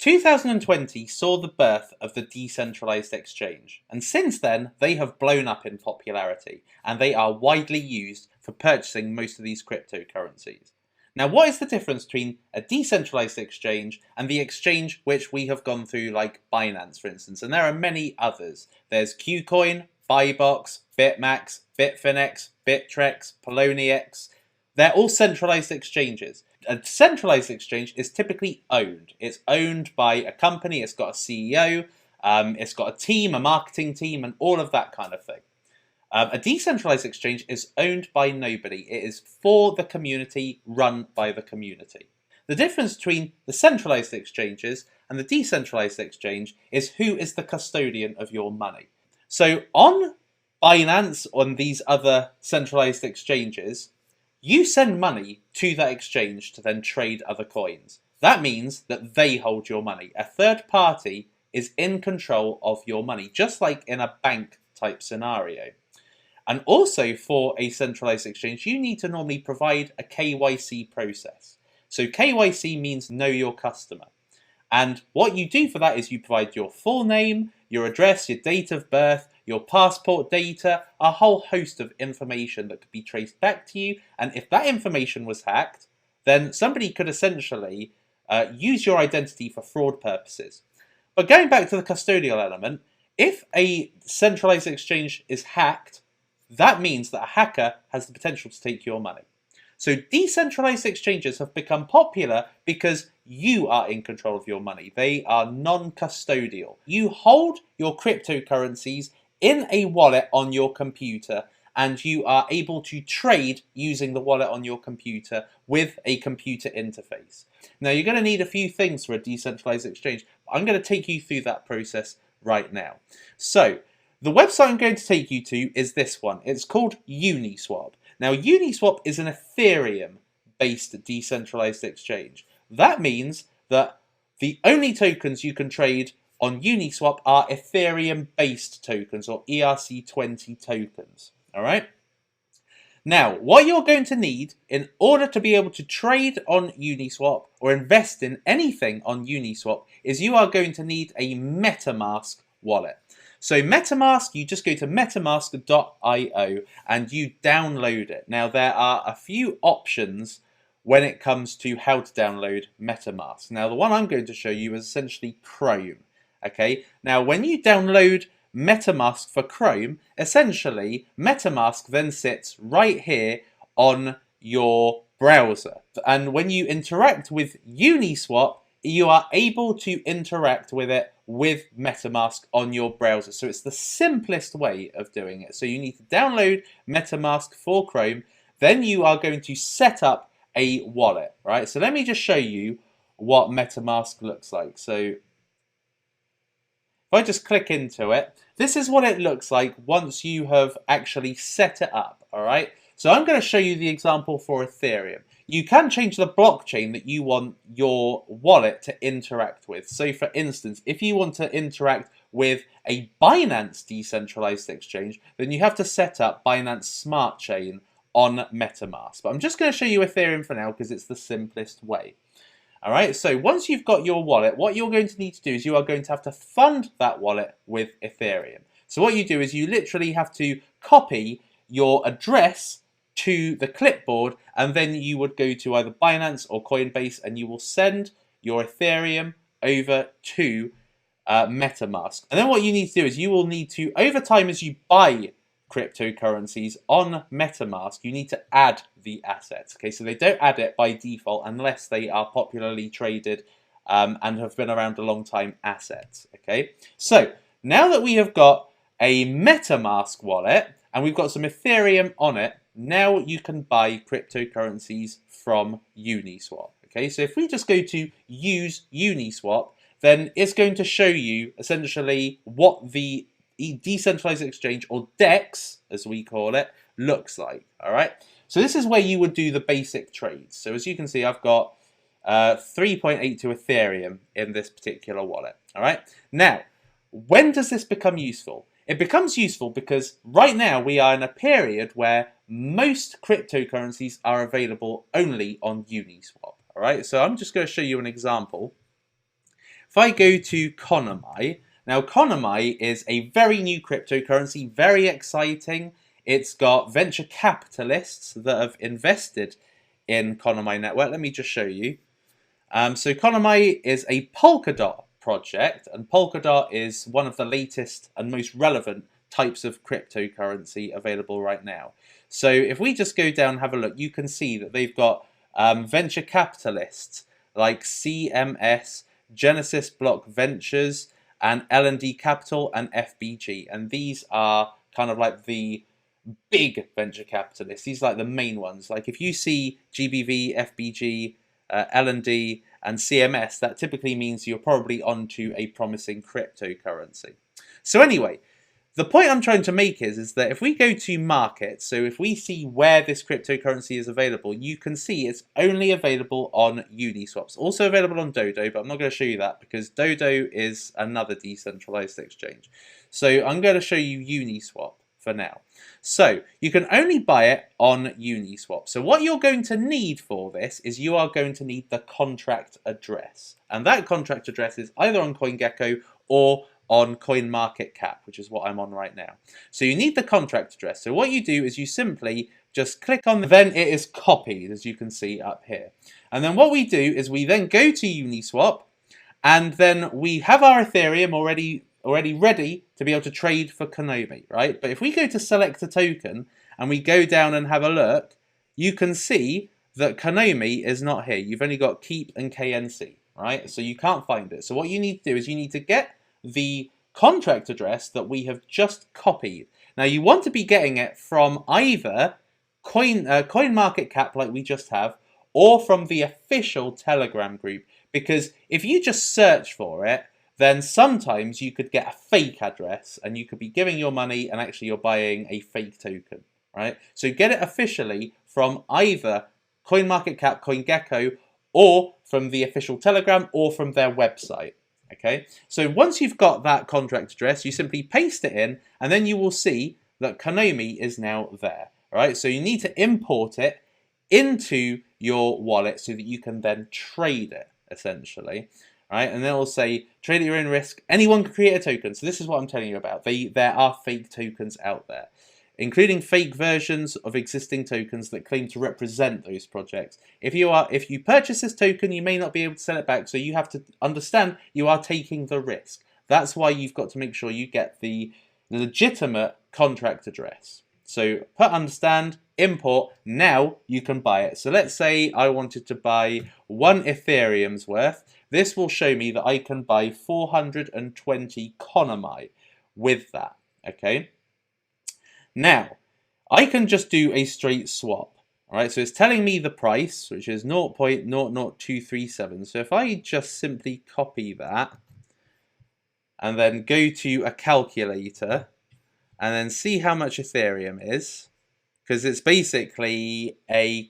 2020 saw the birth of the decentralized exchange, and since then they have blown up in popularity and they are widely used for purchasing most of these cryptocurrencies. Now, what is the difference between a decentralized exchange and the exchange which we have gone through, like Binance, for instance? And there are many others. There's Qcoin, Buybox, Bitmax, Bitfinex, Bittrex, Poloniex. They're all centralized exchanges. A centralized exchange is typically owned. It's owned by a company, it's got a CEO, it's got a team, a marketing team, and all of that kind of thing. A decentralized exchange is owned by nobody. It is for the community, run by the community. The difference between the centralized exchanges and the decentralized exchange is who is the custodian of your money. So on Binance, on these other centralized exchanges, you send money to that exchange to then trade other coins. That means that they hold your money. A third party is in control of your money, just like in a bank type scenario. And also for a centralized exchange, you need to normally provide a KYC process. So KYC means know your customer. And what you do for that is you provide your full name, your address, your date of birth, your passport data, a whole host of information that could be traced back to you. And if that information was hacked, then somebody could essentially use your identity for fraud purposes. But going back to the custodial element, if a centralized exchange is hacked, that means that a hacker has the potential to take your money. So decentralized exchanges have become popular because you are in control of your money. They are non-custodial. You hold your cryptocurrencies in a wallet on your computer, and you are able to trade using the wallet on your computer with a computer interface. Now, you're going to need a few things for a decentralized exchange. I'm going to take you through that process right now. So, the website I'm going to take you to is this one. It's called Uniswap. Now, Uniswap is an Ethereum-based decentralized exchange. That means that the only tokens you can trade on Uniswap are Ethereum-based tokens, or ERC20 tokens. All right? Now, what you're going to need in order to be able to trade on Uniswap or invest in anything on Uniswap is you are going to need a MetaMask wallet. So MetaMask, you just go to metamask.io and you download it. Now, there are a few options when it comes to how to download MetaMask. Now, the one I'm going to show you is essentially Chrome. Okay, now when you download MetaMask for Chrome, essentially MetaMask then sits right here on your browser. And when you interact with Uniswap, you are able to interact with it with MetaMask on your browser. So it's the simplest way of doing it. So you need to download MetaMask for Chrome, then you are going to set up a wallet, right? So let me just show you what MetaMask looks like. So if I just click into it, this is what it looks like once you have actually set it up, all right? So I'm going to show you the example for Ethereum. You can change the blockchain that you want your wallet to interact with. So for instance, if you want to interact with a Binance decentralized exchange, then you have to set up Binance Smart Chain on MetaMask. But I'm just going to show you Ethereum for now because it's the simplest way. All right, so once you've got your wallet, what you're going to need to do is you are going to have to fund that wallet with Ethereum. So what you do is you literally have to copy your address to the clipboard, and then you would go to either Binance or Coinbase and you will send your Ethereum over to MetaMask. And then what you need to do is you will need to, over time as you buy cryptocurrencies on MetaMask, you need to add the assets. Okay, so they don't add it by default unless they are popularly traded and have been around a long time assets. Okay, so now that we have got a MetaMask wallet and we've got some Ethereum on it, now you can buy cryptocurrencies from Uniswap. Okay, so if we just go to use Uniswap, then it's going to show you essentially what the decentralized exchange, or DEX as we call it, looks like. All right, so this is where you would do the basic trades. So as you can see, I've got 3.82 Ethereum in this particular wallet. All right, now when does this become useful? It becomes useful because right now we are in a period where most cryptocurrencies are available only on Uniswap. All right, so I'm just going to show you an example. if I go to Konami, now Konami is a very new cryptocurrency, very exciting. It's got venture capitalists that have invested in Konami network. Let me just show you. So Konami is a Polkadot project, and Polkadot is one of the latest and most relevant types of cryptocurrency available right now. So if we just go down and have a look, you can see that they've got venture capitalists like CMS, Genesis Block Ventures, and L&D Capital and FBG. And these are kind of like the big venture capitalists. These are like the main ones. Like if you see GBV, FBG, L&D, and CMS, that typically means you're probably onto a promising cryptocurrency. So anyway, the point I'm trying to make is that if we go to markets, so if we see where this cryptocurrency is available, you can see it's only available on Uniswap. It's also available on Dodo, but I'm not going to show you that because Dodo is another decentralized exchange. So I'm going to show you Uniswap for now. So you can only buy it on Uniswap. So what you're going to need for this is you are going to need the contract address. And that contract address is either on CoinGecko or on CoinMarketCap, which is what I'm on right now. So you need the contract address. So what you do is you simply just click on then it is copied, as you can see up here. And then what we do is we then go to Uniswap, and then we have our Ethereum already ready to be able to trade for Konami, right? But if we go to select a token and we go down and have a look, you can see that Konami is not here. You've only got Keep and KNC, right? So you can't find it. So what you need to do is you need to get the contract address that we have just copied. Now you want to be getting it from either CoinMarketCap like we just have, or from the official Telegram group, because if you just search for it, then sometimes you could get a fake address and you could be giving your money and actually you're buying a fake token, right? So get it officially from either CoinMarketCap, CoinGecko, or from the official Telegram or from their website. Okay, so once you've got that contract address, you simply paste it in, and then you will see that Konami is now there. All right, so you need to import it into your wallet so that you can then trade it, essentially. All right, and then it will say trade at your own risk. Anyone can create a token. So this is what I'm telling you about. There are fake tokens out there, including fake versions of existing tokens that claim to represent those projects. If you purchase this token, you may not be able to sell it back, so you have to understand you are taking the risk. That's why you've got to make sure you get the legitimate contract address. So put understand, import, now you can buy it. So let's say I wanted to buy 1 Ethereum's worth. This will show me that I can buy 420 Konami with that, okay? Now, I can just do a straight swap. All right, so it's telling me the price, which is 0.00237. So if I just simply copy that and then go to a calculator and then see how much Ethereum is, because it's basically a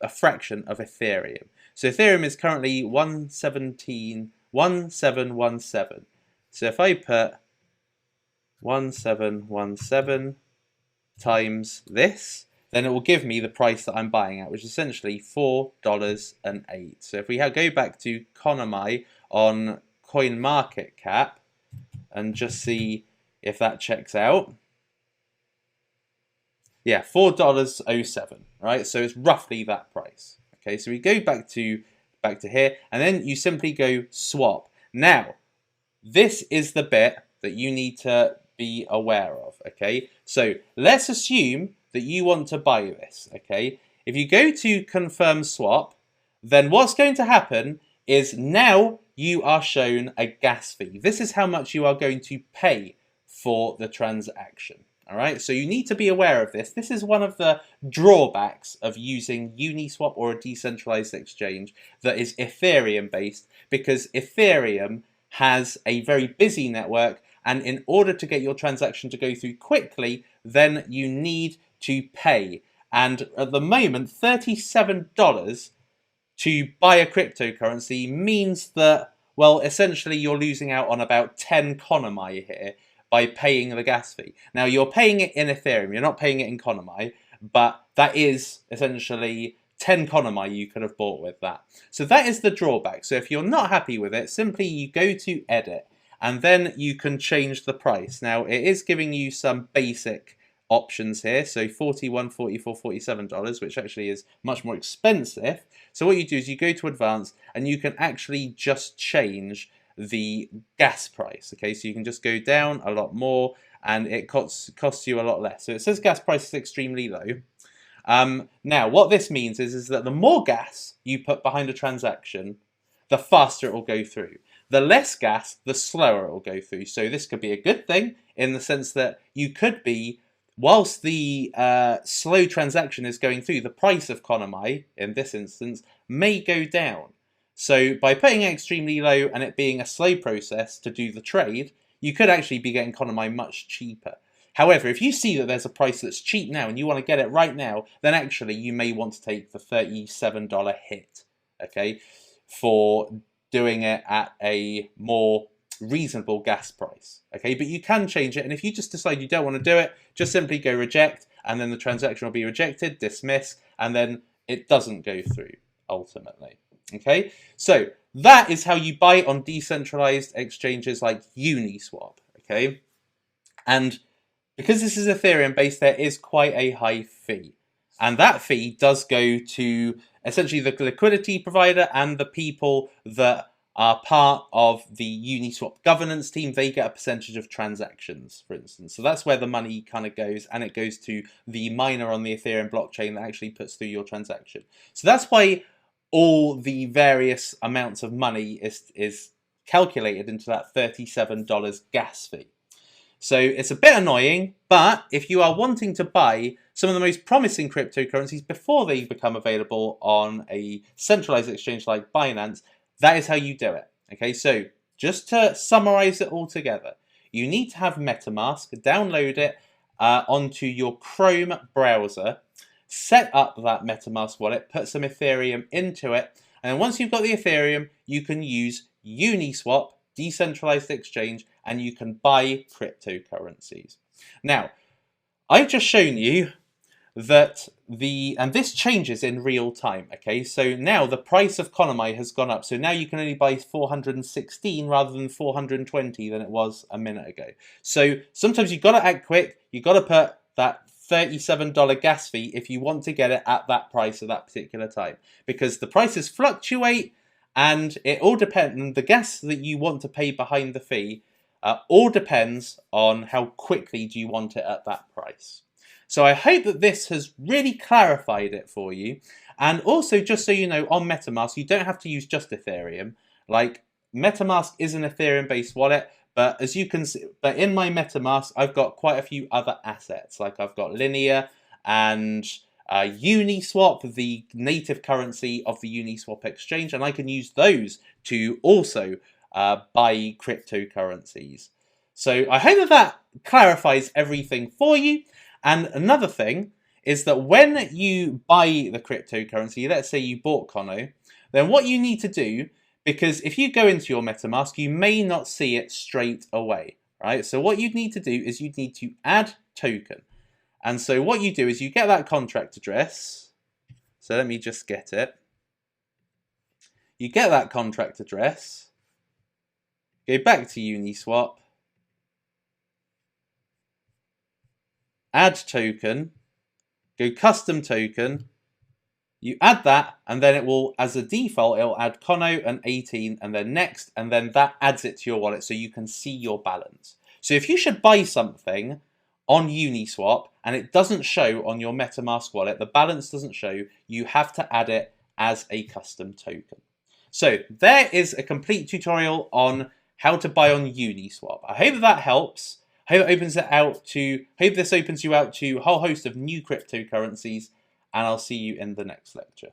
fraction of Ethereum. So Ethereum is currently 1717. So if I put 1717 times this, then it will give me the price that I'm buying at, which is essentially $4.08. So if we go back to Konami on CoinMarketCap and just see if that checks out. Yeah, $4.07, right? So it's roughly that price. Okay, so we go back to here, and then you simply go swap. Now, this is the bit that you need to be aware of, okay? So let's assume that you want to buy this, okay? If you go to confirm swap, then what's going to happen is now you are shown a gas fee. This is how much you are going to pay for the transaction, all right? So you need to be aware of this. This is one of the drawbacks of using Uniswap or a decentralized exchange that is Ethereum based, because Ethereum has a very busy network, and in order to get your transaction to go through quickly, then you need to pay. And at the moment, $37 to buy a cryptocurrency means that, well, essentially you're losing out on about 10 Konami here by paying the gas fee. Now, you're paying it in Ethereum, you're not paying it in Konami, but that is essentially 10 Konami you could have bought with that. So that is the drawback. So if you're not happy with it, simply you go to edit and then you can change the price. Now it is giving you some basic options here, so $41, $44, $47, which actually is much more expensive. So what you do is you go to advanced and you can actually just change the gas price. Okay, so you can just go down a lot more and it costs you a lot less. So it says gas price is extremely low. Now what this means is that the more gas you put behind a transaction, the faster it will go through. The less gas, the slower it will go through. So this could be a good thing in the sense that you could be, whilst the slow transaction is going through, the price of Konami, in this instance, may go down. So by putting it extremely low and it being a slow process to do the trade, you could actually be getting Konami much cheaper. However, if you see that there's a price that's cheap now and you want to get it right now, then actually you may want to take the $37 hit, okay, for doing it at a more reasonable gas price. Okay, but you can change it, and if you just decide you don't want to do it, just simply go reject, and then the transaction will be rejected, dismiss, and then it doesn't go through ultimately. Okay, so that is how you buy on decentralized exchanges like Uniswap. Okay, and because this is Ethereum based, there is quite a high fee, and that fee does go to essentially the liquidity provider and the people that are part of the Uniswap governance team. They get a percentage of transactions, for instance. So that's where the money kind of goes, and it goes to the miner on the Ethereum blockchain that actually puts through your transaction. So that's why all the various amounts of money is calculated into that $37 gas fee. So it's a bit annoying, but if you are wanting to buy some of the most promising cryptocurrencies before they become available on a centralized exchange like Binance, that is how you do it. Okay, so just to summarize it all together, you need to have MetaMask, download it onto your Chrome browser, set up that MetaMask wallet, put some Ethereum into it, and once you've got the Ethereum, you can use Uniswap, decentralized exchange, and you can buy cryptocurrencies. Now, I've just shown you that and this changes in real time, okay? So now the price of Konami has gone up. So now you can only buy 416 rather than 420 than it was a minute ago. So sometimes you've got to act quick. You've got to put that $37 gas fee if you want to get it at that price at that particular time, because the prices fluctuate and it all depends. And the gas that you want to pay behind the fee all depends on how quickly do you want it at that price. So I hope that this has really clarified it for you. And also, just so you know, on MetaMask, you don't have to use just Ethereum. Like, MetaMask is an Ethereum-based wallet, but as you can see, but in my MetaMask, I've got quite a few other assets. Like I've got Linear and Uniswap, the native currency of the Uniswap exchange, and I can use those to also buy cryptocurrencies. So I hope that that clarifies everything for you. And another thing is that when you buy the cryptocurrency, let's say you bought Kono, then what you need to do, because if you go into your MetaMask, you may not see it straight away, right? So what you'd need to do is you'd need to add token. And so what you do is you get that contract address. So let me just get it. You get that contract address, go back to Uniswap, add token, go custom token, you add that, and then it will, as a default, it'll add Kono and 18, and then next, and then that adds it to your wallet so you can see your balance. So if you should buy something on Uniswap and it doesn't show on your MetaMask wallet, the balance doesn't show, you have to add it as a custom token. So there is a complete tutorial on how to buy on Uniswap. I hope that helps. Hope this opens you out to a whole host of new cryptocurrencies, and I'll see you in the next lecture.